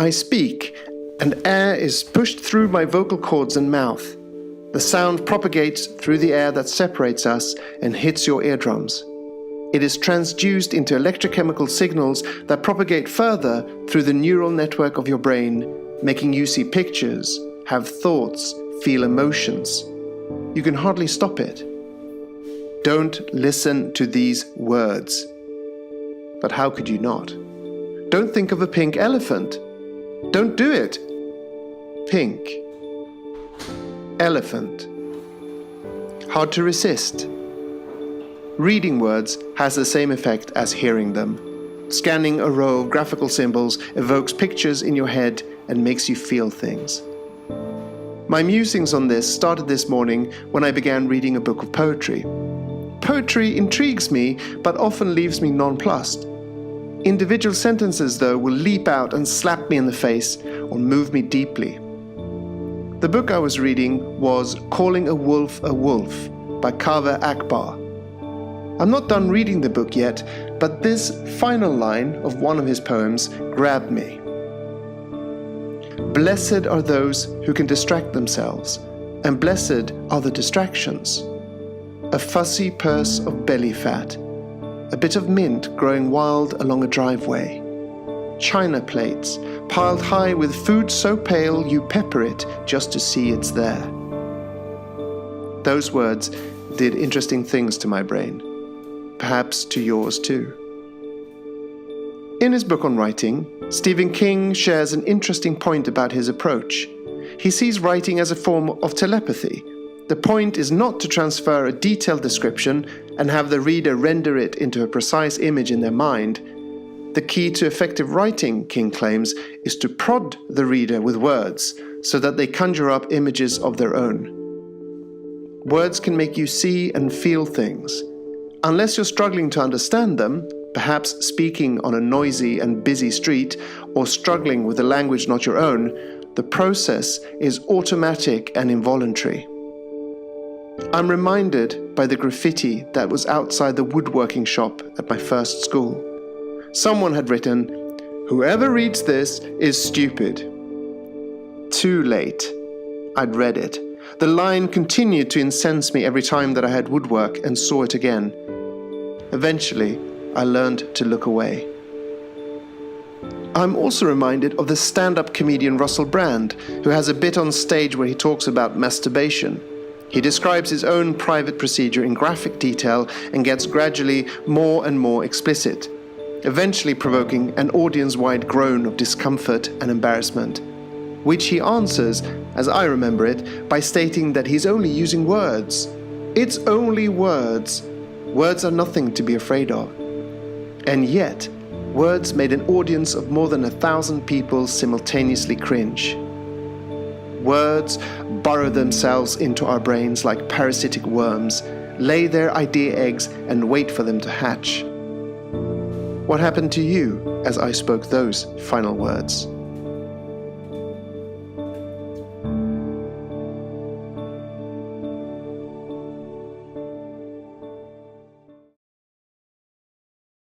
I speak, and air is pushed through my vocal cords and mouth. The sound propagates through the air that separates us and hits your eardrums. It is transduced into electrochemical signals that propagate further through the neural network of your brain, making you see pictures, have thoughts, feel emotions. You can hardly stop it. Don't listen to these words. But how could you not? Don't think of a pink elephant. Don't do it. Pink. Elephant. Hard to resist. Reading words has the same effect as hearing them. Scanning a row of graphical symbols evokes pictures in your head and makes you feel things. My musings on this started this morning when I began reading a book of poetry. Poetry intrigues me, but often leaves me nonplussed. Individual sentences, though, will leap out and slap me in the face or move me deeply. The book I was reading was Calling a Wolf by Kaveh Akbar. I'm not done reading the book yet, but this final line of one of his poems grabbed me. Blessed are those who can distract themselves, and blessed are the distractions. A fussy purse of belly fat, a bit of mint growing wild along a driveway, china plates piled high with food so pale you pepper it just to see it's there. Those words did interesting things to my brain, perhaps to yours too. In his book on writing, Stephen King shares an interesting point about his approach. He sees writing as a form of telepathy. The point is not to transfer a detailed description and have the reader render it into a precise image in their mind. The key to effective writing, King claims, is to prod the reader with words so that they conjure up images of their own. Words can make you see and feel things. Unless you're struggling to understand them, perhaps speaking on a noisy and busy street or struggling with a language not your own, the process is automatic and involuntary. I'm reminded by the graffiti that was outside the woodworking shop at my first school. Someone had written, "Whoever reads this is stupid." Too late. I'd read it. The line continued to incense me every time that I had woodwork and saw it again. Eventually, I learned to look away. I'm also reminded of the stand-up comedian Russell Brand, who has a bit on stage where he talks about masturbation. He describes his own private procedure in graphic detail and gets gradually more and more explicit, eventually provoking an audience-wide groan of discomfort and embarrassment, which he answers, as I remember it, by stating that he's only using words. It's only words. Words are nothing to be afraid of. And yet, words made an audience of more than 1,000 people simultaneously cringe. Words burrow themselves into our brains like parasitic worms, lay their idea eggs and wait for them to hatch. What happened to you as I spoke those final words?